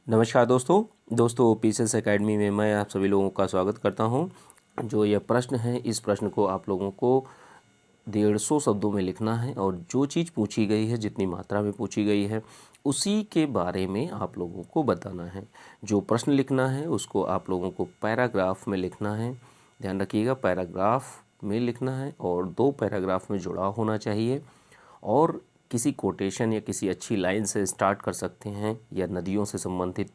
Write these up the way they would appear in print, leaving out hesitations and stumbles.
नमस्कार दोस्तों pieces academy में मैं आप सभी लोगों का स्वागत करता हूं। जो यह प्रश्न है, इस प्रश्न को आप लोगों को 150 शब्दों में लिखना है और जो चीज़ पूछी गई है, जितनी मात्रा में पूछी गई है, उसी के बारे में आप लोगों को बताना है। जो प्रश्न लिखना है उसको आप लोगों को पैराग्राफ में लिखना है। ध्यान रखिएगा, पैराग्राफ में लिखना है और 2 पैराग्राफ में जुड़ा होना चाहिए और किसी कोटेशन या किसी अच्छी लाइन से स्टार्ट कर सकते हैं, या नदियों से संबंधित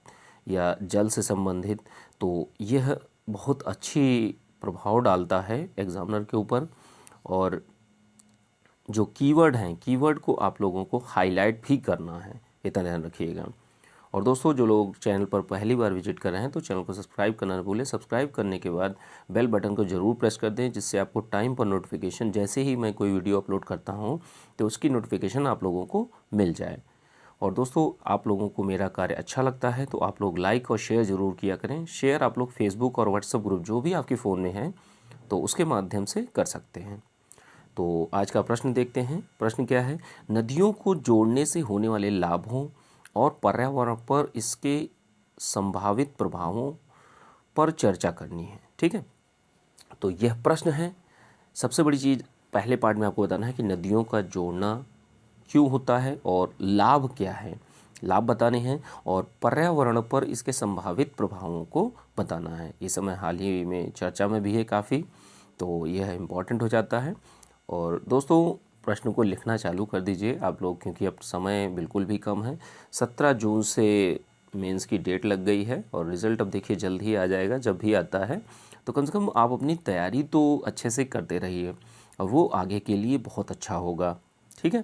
या जल से संबंधित। तो यह बहुत अच्छी प्रभाव डालता है एग्जामिनर के ऊपर। और जो कीवर्ड हैं, कीवर्ड को आप लोगों को हाईलाइट भी करना है, इतना ध्यान रखिएगा। और दोस्तों, जो लोग चैनल पर पहली बार विजिट कर रहे हैं तो चैनल को सब्सक्राइब करना न भूलें। सब्सक्राइब करने के बाद बेल बटन को ज़रूर प्रेस कर दें, जिससे आपको टाइम पर नोटिफिकेशन, जैसे ही मैं कोई वीडियो अपलोड करता हूं तो उसकी नोटिफिकेशन आप लोगों को मिल जाए। और दोस्तों, आप लोगों को मेरा कार्य अच्छा लगता है तो आप लोग लाइक और शेयर ज़रूर किया करें। शेयर आप लोग फेसबुक और व्हाट्सएप ग्रुप जो भी आपके फ़ोन में है तो उसके माध्यम से कर सकते हैं। तो आज का प्रश्न देखते हैं। प्रश्न क्या है? नदियों को जोड़ने से होने वाले लाभों और पर्यावरण पर इसके संभावित प्रभावों पर चर्चा करनी है। ठीक है, तो यह प्रश्न है। सबसे बड़ी चीज़ पहले पार्ट में आपको बताना है कि नदियों का जोड़ना क्यों होता है और लाभ क्या है, लाभ बताने हैं, और पर्यावरण पर इसके संभावित प्रभावों को बताना है। इस समय हाल ही में चर्चा में भी है काफ़ी, तो यह इम्पॉर्टेंट हो जाता है। और दोस्तों, प्रश्न को लिखना चालू कर दीजिए आप लोग, क्योंकि अब समय बिल्कुल भी कम है। 17 जून से मेंस की डेट लग गई है और रिज़ल्ट अब देखिए जल्द ही आ जाएगा। जब भी आता है तो कम से कम आप अपनी तैयारी तो अच्छे से करते रहिए और वो आगे के लिए बहुत अच्छा होगा। ठीक है,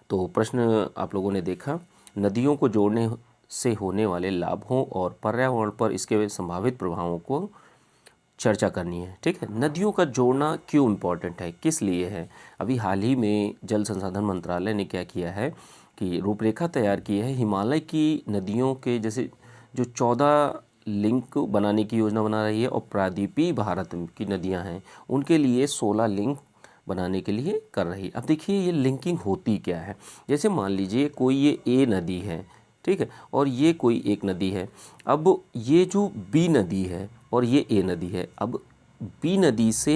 तो प्रश्न आप लोगों ने देखा। नदियों को जोड़ने से होने वाले लाभों और पर्यावरण पर इसके संभावित प्रभावों को चर्चा करनी है। ठीक है, नदियों का जोड़ना क्यों इम्पोर्टेंट है, किस लिए है? अभी हाल ही में जल संसाधन मंत्रालय ने क्या किया है कि रूपरेखा तैयार की है। हिमालय की नदियों के जैसे जो 14 लिंक बनाने की योजना बना रही है, और प्रायद्वीपीय भारत की नदियां हैं उनके लिए 16 लिंक बनाने के लिए कर रही है। अब देखिए ये लिंकिंग होती क्या है। जैसे मान लीजिए कोई ये ए नदी है, ठीक है, और ये कोई एक नदी है। अब ये जो बी नदी है और ये ए नदी है, अब बी नदी से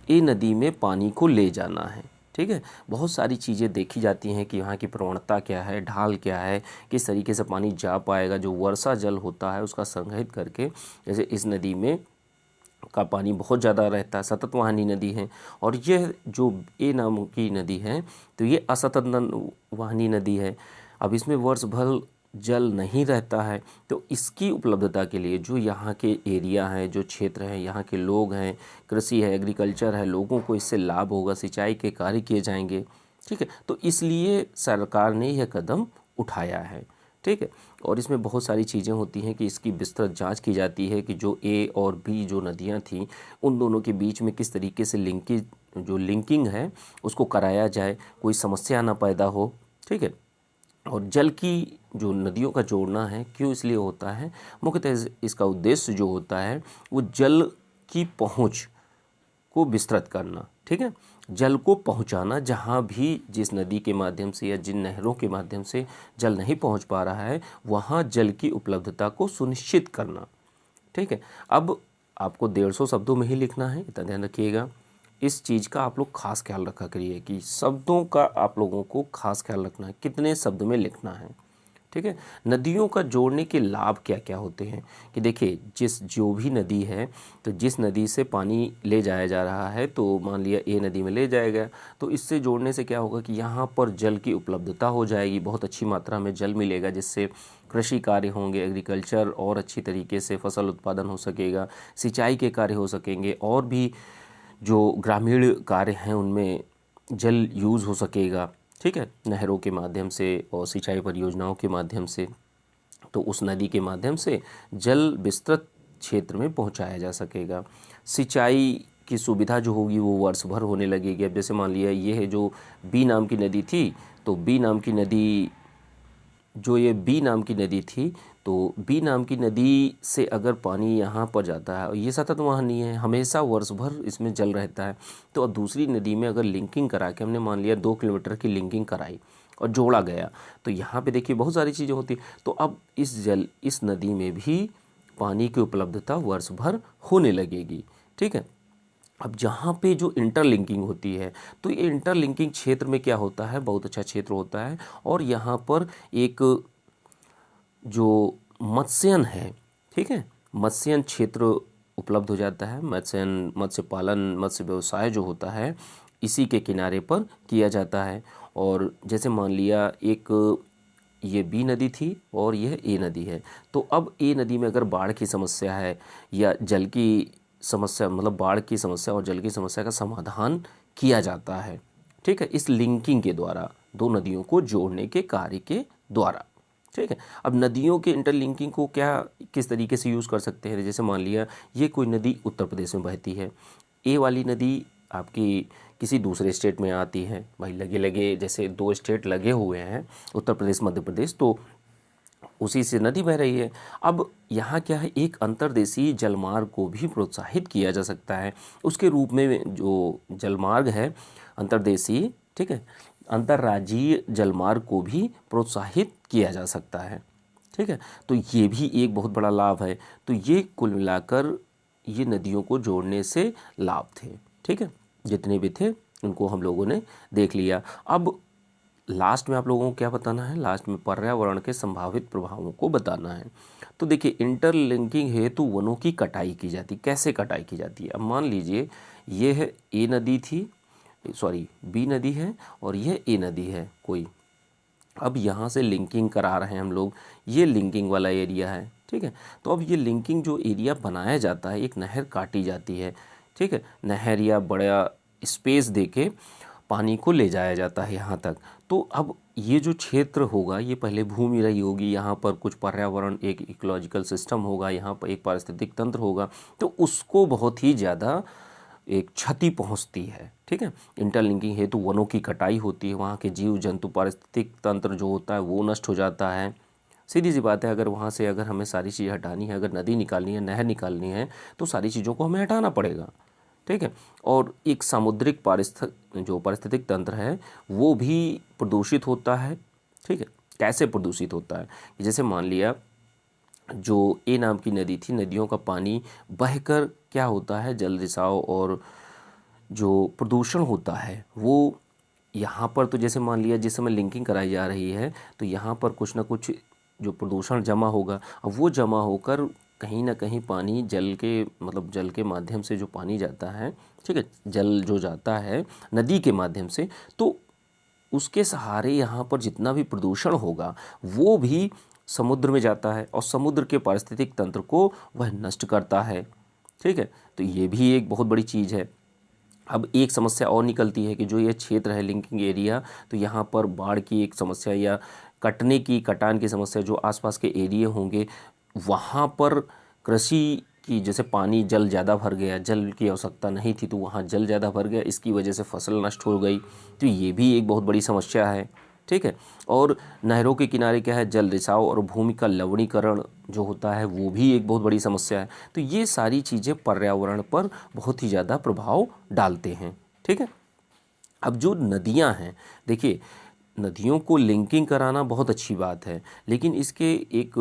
ए नदी में पानी को ले जाना है। ठीक है, बहुत सारी चीज़ें देखी जाती हैं कि यहाँ की प्रवणता क्या है, ढाल क्या है, किस तरीके से पानी जा पाएगा। जो वर्षा जल होता है उसका संग्रहित करके, जैसे इस नदी में का पानी बहुत ज़्यादा रहता है, सतत वाहिनी नदी है। और यह जो ए नाम की नदी है तो ये असतत वाहिनी नदी है। अब इसमें वर्ष भर जल नहीं रहता है, तो इसकी उपलब्धता के लिए जो यहाँ के एरिया हैं, जो क्षेत्र हैं, यहाँ के लोग हैं, कृषि है, एग्रीकल्चर है, लोगों को इससे लाभ होगा, सिंचाई के कार्य किए जाएंगे। ठीक है, तो इसलिए सरकार ने यह कदम उठाया है। ठीक है, और इसमें बहुत सारी चीज़ें होती हैं कि इसकी विस्तृत जांच की जाती है कि जो ए और बी जो नदियां थीं उन दोनों के बीच में किस तरीके से लिंकिंग है उसको कराया जाए, कोई समस्या ना पैदा हो। ठीक है, और जल की जो नदियों का जोड़ना है क्यों इसलिए होता है, मुख्यतः इसका उद्देश्य जो होता है वो जल की पहुँच को विस्तृत करना। ठीक है, जल को पहुंचाना, जहां भी जिस नदी के माध्यम से या जिन नहरों के माध्यम से जल नहीं पहुंच पा रहा है वहां जल की उपलब्धता को सुनिश्चित करना। ठीक है, अब आपको 150 शब्दों में ही लिखना है, इतना ध्यान रखिएगा। इस चीज़ का आप लोग खास ख्याल रखा करिए कि शब्दों का आप लोगों को खास ख्याल रखना है, कितने शब्द में लिखना है। ठीक है, नदियों का जोड़ने के लाभ क्या क्या होते हैं कि देखिए, जो भी नदी है, तो जिस नदी से पानी ले जाया जा रहा है, तो मान लिया ए नदी में ले जाएगा, तो इससे जोड़ने से क्या होगा कि यहाँ पर जल की उपलब्धता हो जाएगी, बहुत अच्छी मात्रा में जल मिलेगा, जिससे कृषि कार्य होंगे, एग्रीकल्चर और अच्छी तरीके से फसल उत्पादन हो सकेगा, सिंचाई के कार्य हो सकेंगे, और भी जो ग्रामीण कार्य हैं उनमें जल यूज़ हो सकेगा। ठीक है, नहरों के माध्यम से और सिंचाई परियोजनाओं के माध्यम से, तो उस नदी के माध्यम से जल विस्तृत क्षेत्र में पहुंचाया जा सकेगा। सिंचाई की सुविधा जो होगी वो वर्ष भर होने लगेगी। अब जैसे मान लिया ये है जो बी नाम की नदी थी, तो बी नाम की नदी जो ये बी नाम की नदी थी, तो बी नाम की नदी से अगर पानी यहाँ पर जाता है और ये सतत वाहिनी है, हमेशा वर्ष भर इसमें जल रहता है, तो अब दूसरी नदी में अगर लिंकिंग करा के हमने मान लिया 2 किलोमीटर की लिंकिंग कराई, और जोड़ा गया। तो यहाँ पे देखिए बहुत सारी चीज़ें होती। तो अब इस नदी में भी पानी की उपलब्धता वर्ष भर होने लगेगी। ठीक है। अब जहाँ पे जो इंटरलिंकिंग होती है, तो ये इंटरलिंकिंग क्षेत्र में क्या होता है, बहुत अच्छा क्षेत्र होता है। और यहाँ पर एक जो मत्स्यन है, ठीक है, मत्स्यन क्षेत्र उपलब्ध हो जाता है। मत्स्य पालन, मत्स्य व्यवसाय जो होता है इसी के किनारे पर किया जाता है। और जैसे मान लिया एक ये बी नदी थी और यह ए नदी है। तो अब ए नदी में अगर बाढ़ की समस्या है या जल की समस्या, मतलब बाढ़ की समस्या और जल की समस्या का समाधान किया जाता है। ठीक है, इस लिंकिंग के द्वारा, दो नदियों को जोड़ने के कार्य के द्वारा। ठीक है। अब नदियों के इंटरलिंकिंग को क्या किस तरीके से यूज़ कर सकते हैं। जैसे मान लिया ये कोई नदी उत्तर प्रदेश में बहती है, ए वाली नदी आपकी किसी दूसरे स्टेट में आती है। भाई लगे लगे जैसे दो स्टेट लगे हुए हैं, उत्तर प्रदेश मध्य प्रदेश, तो उसी से नदी बह रही है। अब यहाँ क्या है, एक अंतर्देशीय जलमार्ग को भी प्रोत्साहित किया जा सकता है। उसके रूप में जो जलमार्ग है अंतर्देशीय, ठीक है, अंतर्राज्यीय जलमार्ग को भी प्रोत्साहित किया जा सकता है। ठीक है, तो ये भी एक बहुत बड़ा लाभ है। तो ये कुल मिलाकर ये नदियों को जोड़ने से लाभ थे। ठीक है, जितने भी थे उनको हम लोगों ने देख लिया। अब लास्ट में आप लोगों को क्या बताना है, लास्ट में पर्यावरण के संभावित प्रभावों को बताना है। तो देखिए, इंटरलिंकिंग हेतु वनों की कटाई की जाती। कैसे कटाई की जाती है। अब मान लीजिए ये है ए नदी थी, सॉरी बी नदी है और यह ए नदी है कोई। अब यहाँ से लिंकिंग करा रहे हैं हम लोग, ये लिंकिंग वाला एरिया है। ठीक है, तो अब ये लिंकिंग जो एरिया बनाया जाता है, एक नहर काटी जाती है। ठीक है, नहर या बड़ा स्पेस देके पानी को ले जाया जाता है यहाँ तक। तो अब ये जो क्षेत्र होगा ये पहले भूमि रही होगी, यहाँ पर कुछ पर्यावरण, एक इकोलॉजिकल सिस्टम होगा, यहाँ पर एक पारिस्थितिक तंत्र होगा, तो उसको बहुत ही ज़्यादा एक क्षति पहुँचती है। ठीक है, इंटरलिंकिंग हेतु वनों की कटाई होती है, वहाँ के जीव जंतु, पारिस्थितिक तंत्र जो होता है वो नष्ट हो जाता है। सीधी सी बात है, अगर वहाँ से अगर हमें सारी चीज़ हटानी है, अगर नदी निकालनी है, नहर निकालनी है, तो सारी चीज़ों को हमें हटाना पड़ेगा। ठीक है, और एक सामुद्रिक जो पारिस्थितिक तंत्र है वो भी प्रदूषित होता है। ठीक है, कैसे प्रदूषित होता है, जैसे मान लिया जो ए नाम की नदी थी, नदियों का पानी बहकर क्या होता है, जल रिसाव और जो प्रदूषण होता है वो यहाँ पर, तो जैसे मान लिया जिस समय लिंकिंग कराई जा रही है तो यहाँ पर कुछ ना कुछ जो प्रदूषण जमा होगा, अब वो जमा होकर कहीं ना कहीं पानी जल के, मतलब जल के माध्यम से जो पानी जाता है, ठीक है, जल जो जाता है नदी के माध्यम से, तो उसके सहारे यहाँ पर जितना भी प्रदूषण होगा वो भी समुद्र में जाता है और समुद्र के पारिस्थितिक तंत्र को वह नष्ट करता है। ठीक है, तो ये भी एक बहुत बड़ी चीज़ है। अब एक समस्या और निकलती है कि जो ये क्षेत्र है लिंकिंग एरिया, तो यहाँ पर बाढ़ की एक समस्या या कटान की समस्या, जो आसपास के एरिया होंगे वहाँ पर कृषि की, जैसे पानी जल ज़्यादा भर गया, जल की आवश्यकता नहीं थी तो वहाँ जल ज़्यादा भर गया, इसकी वजह से फसल नष्ट हो गई, तो ये भी एक बहुत बड़ी समस्या है। ठीक है, और नहरों के किनारे क्या है, जल रिसाव और भूमि का लवणीकरण जो होता है वो भी एक बहुत बड़ी समस्या है। तो ये सारी चीज़ें पर्यावरण पर बहुत ही ज़्यादा प्रभाव डालते हैं। ठीक है, अब जो नदियाँ हैं, देखिए नदियों को लिंकिंग कराना बहुत अच्छी बात है, लेकिन इसके एक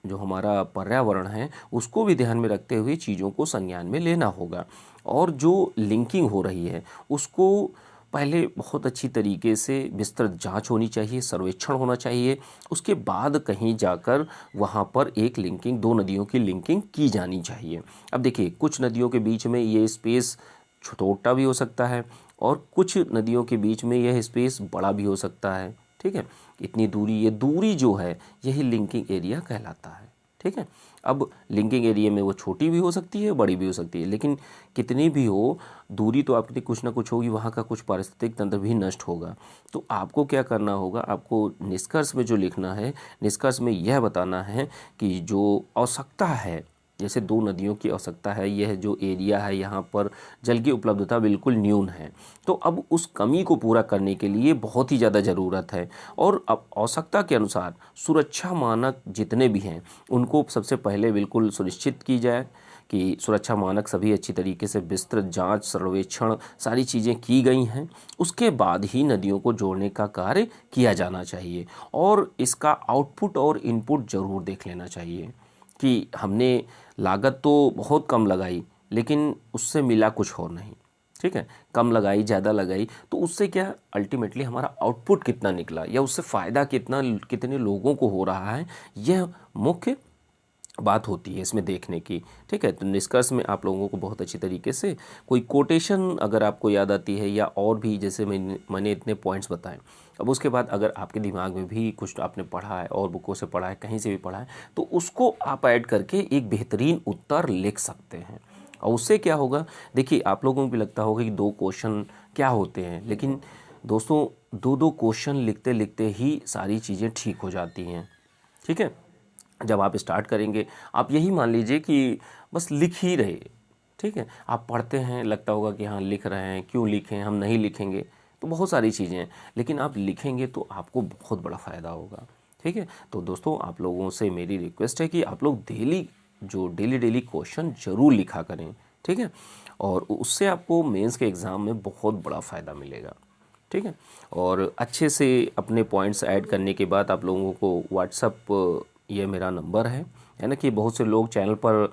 जो हमारा पर्यावरण है उसको भी ध्यान में रखते हुए चीज़ों को संज्ञान में लेना होगा। और जो लिंकिंग हो रही है उसको पहले बहुत अच्छी तरीके से विस्तृत जांच होनी चाहिए, सर्वेक्षण होना चाहिए, उसके बाद कहीं जाकर वहाँ पर एक लिंकिंग, दो नदियों की लिंकिंग की जानी चाहिए। अब देखिए, कुछ नदियों के बीच में ये स्पेस छोटा भी हो सकता है और कुछ नदियों के बीच में यह स्पेस बड़ा भी हो सकता है। ठीक है, इतनी दूरी, ये दूरी जो है यही लिंकिंग एरिया कहलाता है। ठीक है, अब लिंकिंग एरिया में वो छोटी भी हो सकती है, बड़ी भी हो सकती है, लेकिन कितनी भी हो दूरी तो आपकी कुछ ना कुछ होगी, वहाँ का कुछ पारिस्थितिक तंत्र भी नष्ट होगा। तो आपको क्या करना होगा, आपको निष्कर्ष में जो लिखना है, निष्कर्ष में यह बताना है कि जो आवश्यकता है, जैसे दो नदियों की आवश्यकता है, यह जो एरिया है यहाँ पर जल की उपलब्धता बिल्कुल न्यून है, तो अब उस कमी को पूरा करने के लिए बहुत ही ज़्यादा ज़रूरत है। और अब आवश्यकता के अनुसार सुरक्षा मानक जितने भी हैं उनको सबसे पहले बिल्कुल सुनिश्चित की जाए कि सुरक्षा मानक सभी अच्छी तरीके से विस्तृत जांच सर्वेक्षण सारी चीज़ें की गई हैं, उसके बाद ही नदियों को जोड़ने का कार्य किया जाना चाहिए। और इसका आउटपुट और इनपुट ज़रूर देख लेना चाहिए कि हमने लागत तो बहुत कम लगाई लेकिन उससे मिला कुछ और नहीं, ठीक है। कम लगाई ज़्यादा लगाई तो उससे क्या अल्टीमेटली हमारा आउटपुट कितना निकला या उससे फ़ायदा कितने लोगों को हो रहा है, यह मुख्य बात होती है इसमें देखने की, ठीक है। तो निष्कर्ष में आप लोगों को बहुत अच्छी तरीके से कोई कोटेशन अगर आपको याद आती है या और भी, जैसे मैंने इतने पॉइंट्स बताए, अब उसके बाद अगर आपके दिमाग में भी कुछ आपने पढ़ा है और बुकों से पढ़ा है, कहीं से भी पढ़ा है, तो उसको आप ऐड करके एक बेहतरीन उत्तर लिख सकते हैं। और उससे क्या होगा, देखिए आप लोगों को भी लगता होगा कि 2 क्वेश्चन क्या होते हैं, लेकिन दोस्तों 2-2 क्वेश्चन लिखते लिखते ही सारी चीज़ें ठीक हो जाती हैं, ठीक है। जब आप स्टार्ट करेंगे, आप यही मान लीजिए कि बस लिख ही रहे, ठीक है। आप पढ़ते हैं, लगता होगा कि हाँ लिख रहे हैं, क्यों लिखें, हम नहीं लिखेंगे, तो बहुत सारी चीज़ें हैं, लेकिन आप लिखेंगे तो आपको बहुत बड़ा फ़ायदा होगा, ठीक है। तो दोस्तों आप लोगों से मेरी रिक्वेस्ट है कि आप लोग डेली क्वेश्चन ज़रूर लिखा करें, ठीक है। और उससे आपको मेंस के एग्ज़ाम में बहुत बड़ा फ़ायदा मिलेगा, ठीक है। और अच्छे से अपने पॉइंट्स ऐड करने के बाद आप लोगों को व्हाट्सअप, ये मेरा नंबर है ना, कि बहुत से लोग चैनल पर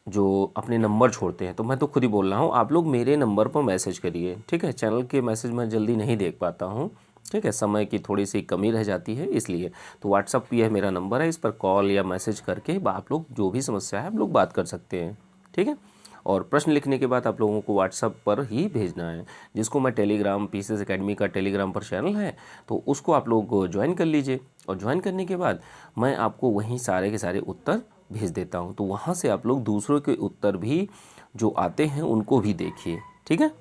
जो अपने नंबर छोड़ते हैं, तो मैं तो खुद ही बोल रहा हूँ, आप लोग मेरे नंबर पर मैसेज करिए, ठीक है। चैनल के मैसेज मैं जल्दी नहीं देख पाता हूँ, ठीक है, समय की थोड़ी सी कमी रह जाती है इसलिए। तो व्हाट्सअप यह मेरा नंबर है, इस पर कॉल या मैसेज करके आप लोग जो भी समस्या है आप लोग बात कर सकते हैं, ठीक है। और प्रश्न लिखने के बाद आप लोगों को व्हाट्सएप पर ही भेजना है, जिसको मैं टेलीग्राम, पीसीएस एकेडमी का टेलीग्राम पर चैनल है, तो उसको आप लोग ज्वाइन कर लीजिए। और ज्वाइन करने के बाद मैं आपको वहीं सारे के सारे उत्तर भेज देता हूं, तो वहां से आप लोग दूसरों के उत्तर भी जो आते हैं उनको भी देखिए, ठीक है।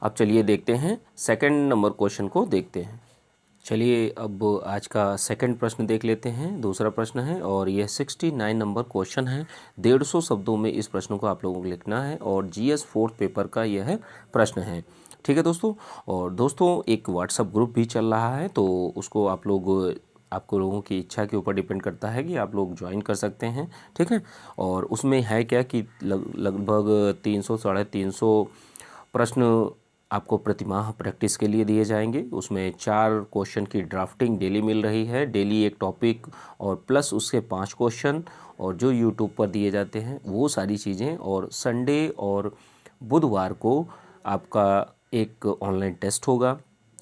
अब चलिए देखते हैं सेकंड नंबर क्वेश्चन को देखते हैं। चलिए अब आज का सेकंड प्रश्न देख लेते हैं। दूसरा प्रश्न है और यह 69 नंबर क्वेश्चन है। 150 शब्दों में इस प्रश्न को आप लोगों को लिखना है और जीएस 4th पेपर का यह प्रश्न है, ठीक है दोस्तों। और दोस्तों एक व्हाट्सएप ग्रुप भी चल रहा है, तो उसको आपको लोगों की इच्छा के ऊपर डिपेंड करता है कि आप लोग ज्वाइन कर सकते हैं, ठीक है। और उसमें है क्या कि लगभग 300-350 प्रश्न आपको प्रतिमाह प्रैक्टिस के लिए दिए जाएंगे। उसमें 4 क्वेश्चन की ड्राफ्टिंग डेली मिल रही है, डेली एक टॉपिक और प्लस उसके 5 क्वेश्चन, और जो यूट्यूब पर दिए जाते हैं वो सारी चीज़ें। और संडे और बुधवार को आपका एक ऑनलाइन टेस्ट होगा।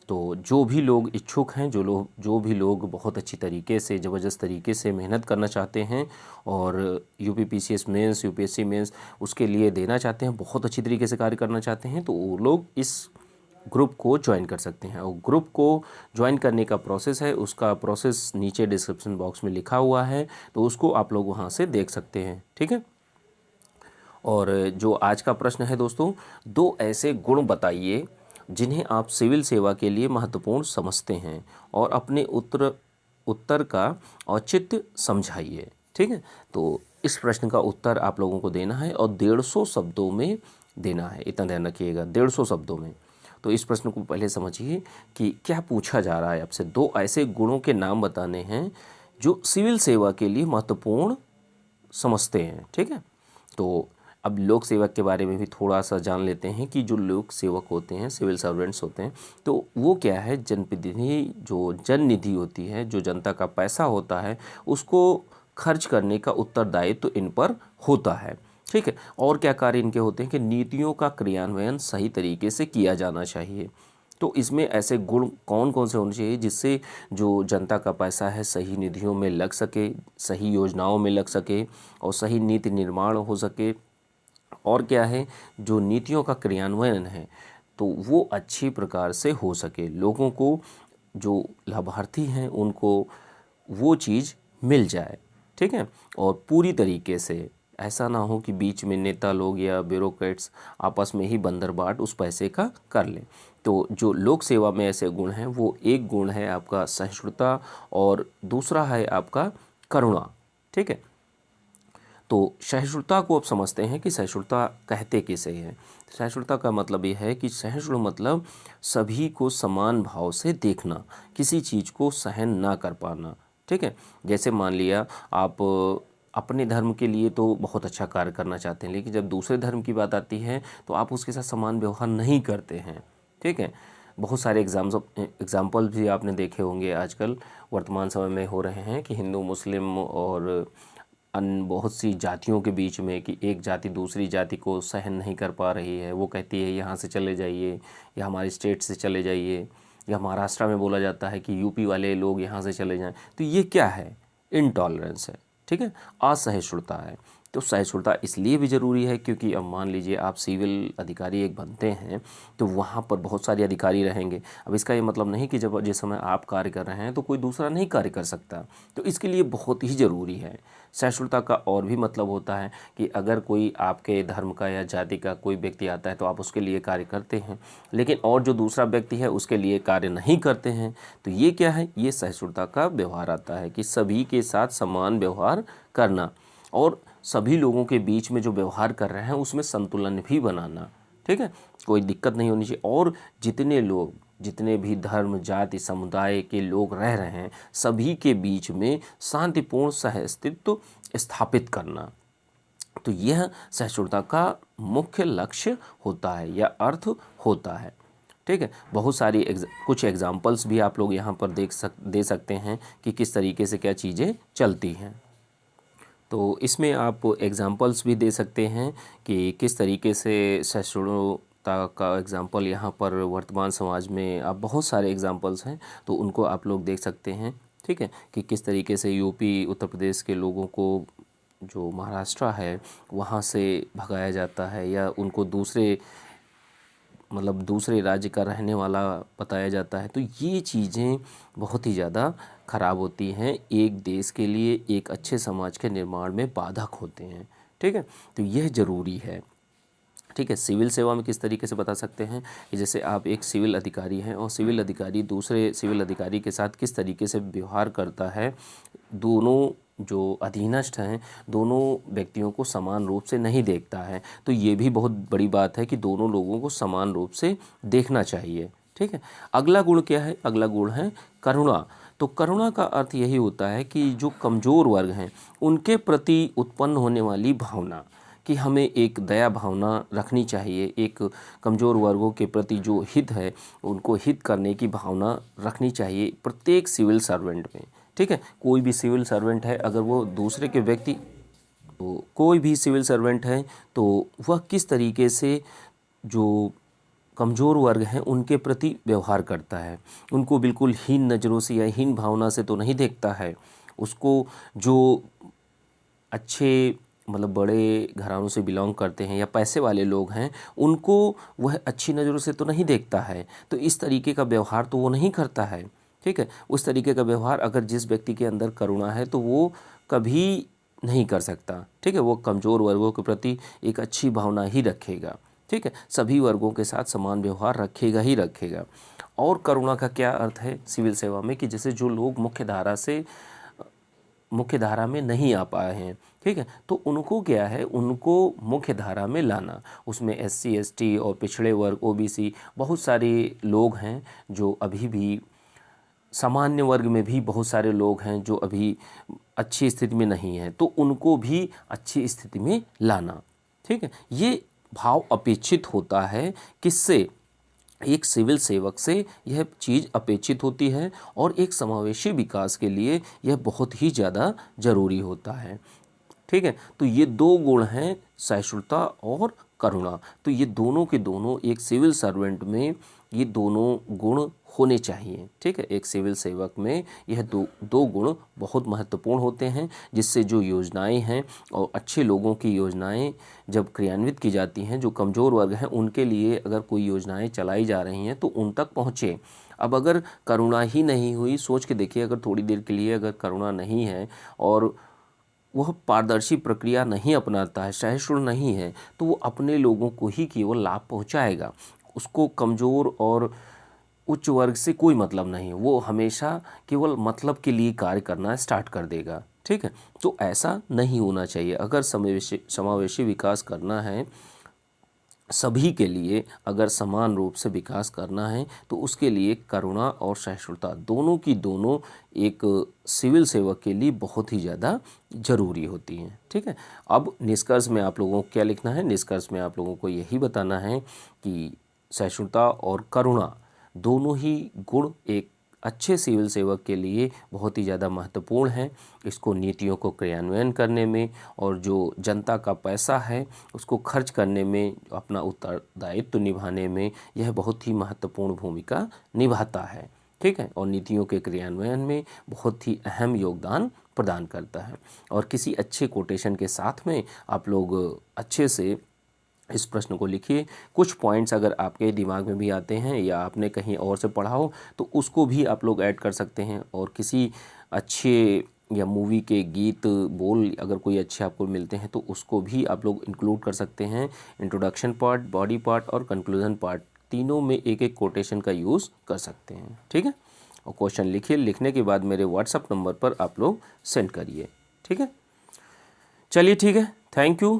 तो जो भी लोग इच्छुक हैं, जो भी लोग बहुत अच्छी तरीके से, ज़बरदस्त तरीके से मेहनत करना चाहते हैं और यूपीपीसीएस मेंस, यूपीएससी मेंस उसके लिए देना चाहते हैं, बहुत अच्छी तरीके से कार्य करना चाहते हैं, तो वो लोग इस ग्रुप को ज्वाइन कर सकते हैं। और ग्रुप को ज्वाइन करने का प्रोसेस है, उसका प्रोसेस नीचे डिस्क्रिप्शन बॉक्स में लिखा हुआ है, तो उसको आप लोग वहाँ से देख सकते हैं, ठीक है। और जो आज का प्रश्न है दोस्तों, 2 ऐसे गुण बताइए जिन्हें आप सिविल सेवा के लिए महत्वपूर्ण समझते हैं और अपने उत्तर का औचित्य समझाइए, ठीक है। तो इस प्रश्न का उत्तर आप लोगों को देना है और 150 शब्दों में देना है, इतना ध्यान रखिएगा, 150 शब्दों में। तो इस प्रश्न को पहले समझिए कि क्या पूछा जा रहा है आपसे। 2 ऐसे गुणों के नाम बताने हैं जो सिविल सेवा के लिए महत्वपूर्ण समझते हैं, ठीक है। तो अब लोक सेवक के बारे में भी थोड़ा सा जान लेते हैं कि जो लोक सेवक होते हैं, सिविल सर्वेंट्स होते हैं, तो वो क्या है, जनप्रतिनिधि, जो जन निधि होती है, जो जनता का पैसा होता है, उसको खर्च करने का उत्तरदायित्व तो इन पर होता है, ठीक है। और क्या कार्य इनके होते हैं कि नीतियों का क्रियान्वयन सही तरीके से किया जाना चाहिए। तो इसमें ऐसे गुण कौन कौन से होने चाहिए जिससे जो जनता का पैसा है सही निधियों में लग सके, सही योजनाओं में लग सके और सही नीति निर्माण हो सके। और क्या है, जो नीतियों का क्रियान्वयन है तो वो अच्छी प्रकार से हो सके, लोगों को, जो लाभार्थी हैं उनको वो चीज़ मिल जाए, ठीक है। और पूरी तरीके से ऐसा ना हो कि बीच में नेता लोग या ब्यूरोक्रेट्स आपस में ही बंदरबाट उस पैसे का कर लें। तो जो लोक सेवा में ऐसे गुण हैं, वो एक गुण है आपका सहिष्णुता और दूसरा है आपका करुणा, ठीक है। तो सहिष्णुता को आप समझते हैं कि सहिष्णुता कहते किसे हैं। सहिष्णुता का मतलब ये है कि सहिष्णु मतलब सभी को समान भाव से देखना, किसी चीज़ को सहन ना कर पाना, ठीक है। जैसे मान लिया आप अपने धर्म के लिए तो बहुत अच्छा कार्य करना चाहते हैं, लेकिन जब दूसरे धर्म की बात आती है तो आप उसके साथ समान व्यवहार नहीं करते हैं। ठीक है, बहुत सारे एग्जाम्पल भी आपने देखे होंगे आजकल वर्तमान समय में हो रहे हैं कि हिंदू मुस्लिम और अन्य बहुत सी जातियों के बीच में कि एक जाति दूसरी जाति को सहन नहीं कर पा रही है, वो कहती है यहाँ से चले जाइए या हमारे स्टेट से चले जाइए, या महाराष्ट्र में बोला जाता है कि यूपी वाले लोग यहाँ से चले जाएं। तो ये क्या है? इनटॉलरेंस है। ठीक है, असहिष्णुता है। तो सहिष्णुता इसलिए भी ज़रूरी है क्योंकि अब मान लीजिए आप सिविल अधिकारी एक बनते हैं तो वहाँ पर बहुत सारे अधिकारी रहेंगे। अब इसका ये मतलब नहीं कि जब जिस समय आप कार्य कर रहे हैं तो कोई दूसरा नहीं कार्य कर सकता। तो इसके लिए बहुत ही ज़रूरी है। सहिष्णुता का और भी मतलब होता है कि अगर कोई आपके धर्म का या जाति का कोई व्यक्ति आता है तो आप उसके लिए कार्य करते हैं, लेकिन और जो दूसरा व्यक्ति है उसके लिए कार्य नहीं करते हैं। तो ये क्या है? ये सहिष्णुता का व्यवहार आता है कि सभी के साथ समान व्यवहार करना और सभी लोगों के बीच में जो व्यवहार कर रहे हैं उसमें संतुलन भी बनाना। ठीक है, कोई दिक्कत नहीं होनी चाहिए। और जितने लोग, जितने भी धर्म जाति समुदाय के लोग रह रहे हैं सभी के बीच में शांतिपूर्ण सहअस्तित्व स्थापित करना। तो यह सहिष्णुता का मुख्य लक्ष्य होता है या अर्थ होता है। ठीक है, बहुत सारी कुछ एग्जाम्पल्स भी आप लोग यहाँ पर दे सकते हैं कि किस तरीके से क्या चीज़ें चलती हैं। तो इसमें आप एग्जाम्पल्स भी दे सकते हैं कि किस तरीके से सहिष्णुता का एग्जाम्पल यहाँ पर वर्तमान समाज में आप बहुत सारे एग्जाम्पल्स हैं तो उनको आप लोग देख सकते हैं। ठीक है, कि किस तरीके से यूपी उत्तर प्रदेश के लोगों को जो महाराष्ट्र है वहाँ से भगाया जाता है या उनको दूसरे दूसरे राज्य का रहने वाला बताया जाता है। तो ये चीज़ें बहुत ही ज़्यादा ख़राब होती हैं, एक देश के लिए एक अच्छे समाज के निर्माण में बाधक होते हैं। ठीक है, तो यह ज़रूरी है। ठीक है, सिविल सेवा में किस तरीके से बता सकते हैं कि जैसे आप एक सिविल अधिकारी हैं और सिविल अधिकारी दूसरे सिविल अधिकारी के साथ किस तरीके से व्यवहार करता है। दोनों जो अधीनस्थ हैं दोनों व्यक्तियों को समान रूप से नहीं देखता है। तो ये भी बहुत बड़ी बात है कि दोनों लोगों को समान रूप से देखना चाहिए। ठीक है, अगला गुण क्या है? अगला गुण है करुणा। तो करुणा का अर्थ यही होता है कि जो कमज़ोर वर्ग हैं उनके प्रति उत्पन्न होने वाली भावना, कि हमें एक दया भावना रखनी चाहिए, एक कमज़ोर वर्गों के प्रति जो हित है उनको हित करने की भावना रखनी चाहिए प्रत्येक सिविल सर्वेंट में। ठीक है, कोई भी सिविल सर्वेंट है अगर वो दूसरे के व्यक्ति, तो कोई भी सिविल सर्वेंट है तो वह किस तरीके से जो कमज़ोर वर्ग हैं उनके प्रति व्यवहार करता है, उनको बिल्कुल हीन नज़रों से या हीन भावना से तो नहीं देखता है। उसको जो अच्छे बड़े घरानों से बिलोंग करते हैं या पैसे वाले लोग हैं उनको वह अच्छी नज़रों से तो नहीं देखता है। तो इस तरीके का व्यवहार तो वो नहीं करता है। ठीक है, उस तरीके का व्यवहार अगर जिस व्यक्ति के अंदर करुणा है तो वो कभी नहीं कर सकता। ठीक है, वो कमज़ोर वर्गों के प्रति एक अच्छी भावना ही रखेगा। ठीक है, सभी वर्गों के साथ समान व्यवहार रखेगा ही रखेगा। और करुणा का क्या अर्थ है सिविल सेवा में कि जैसे जो लोग मुख्य धारा में नहीं आ पाए हैं, ठीक है, तो उनको क्या है, उनको मुख्य धारा में लाना। उसमें SC ST और पिछड़े वर्ग OBC बहुत सारे लोग हैं जो अभी भी, सामान्य वर्ग में भी बहुत सारे लोग हैं जो अभी अच्छी स्थिति में नहीं हैं, तो उनको भी अच्छी स्थिति में लाना। ठीक है, ये भाव अपेक्षित होता है। किससे? एक सिविल सेवक से यह चीज़ अपेक्षित होती है और एक समावेशी विकास के लिए यह बहुत ही ज़्यादा ज़रूरी होता है। ठीक है, तो ये दो गुण हैं, सहिष्णुता और करुणा। तो ये दोनों के दोनों एक सिविल सर्वेंट में ये दोनों गुण होने चाहिए। ठीक है, एक सिविल सेवक में यह दो गुण बहुत महत्वपूर्ण होते हैं, जिससे जो योजनाएं हैं और अच्छे लोगों की योजनाएं जब क्रियान्वित की जाती हैं, जो कमज़ोर वर्ग हैं उनके लिए अगर कोई योजनाएं चलाई जा रही हैं तो उन तक पहुँचे। अब अगर करुणा ही नहीं हुई, सोच के देखिए, अगर थोड़ी देर के लिए अगर करुणा नहीं है और वह पारदर्शी प्रक्रिया नहीं अपनाता है, सहिष्णु नहीं है, तो वो अपने लोगों को ही केवल लाभ पहुंचाएगा। उसको कमज़ोर और उच्च वर्ग से कोई मतलब नहीं, वो हमेशा केवल मतलब के लिए कार्य करना स्टार्ट कर देगा। ठीक है, तो ऐसा नहीं होना चाहिए। अगर समावेशी विकास करना है सभी के लिए अगर समान रूप से विकास करना है तो उसके लिए करुणा और सहिष्णुता दोनों की दोनों एक सिविल सेवक के लिए बहुत ही ज़्यादा ज़रूरी होती हैं। ठीक है, अब निष्कर्ष में आप लोगों को क्या लिखना है? निष्कर्ष में आप लोगों को यही बताना है कि सहिष्णुता और करुणा दोनों ही गुण एक अच्छे सिविल सेवक के लिए बहुत ही ज़्यादा महत्वपूर्ण है। इसको नीतियों को क्रियान्वयन करने में और जो जनता का पैसा है उसको खर्च करने में, अपना उत्तरदायित्व निभाने में यह बहुत ही महत्वपूर्ण भूमिका निभाता है। ठीक है, और नीतियों के क्रियान्वयन में बहुत ही अहम योगदान प्रदान करता है। और किसी अच्छे कोटेशन के साथ में आप लोग अच्छे से इस प्रश्न को लिखिए। कुछ पॉइंट्स अगर आपके दिमाग में भी आते हैं या आपने कहीं और से पढ़ा हो तो उसको भी आप लोग ऐड कर सकते हैं। और किसी अच्छे या मूवी के गीत बोल अगर कोई अच्छे आपको मिलते हैं तो उसको भी आप लोग इंक्लूड कर सकते हैं। इंट्रोडक्शन पार्ट, बॉडी पार्ट और कंक्लूजन पार्ट तीनों में एक एक कोटेशन का यूज़ कर सकते हैं। ठीक है, और क्वेश्चन लिखिए, लिखने के बाद मेरे व्हाट्सएप नंबर पर आप लोग सेंड करिए। ठीक है, चलिए ठीक है, थैंक यू।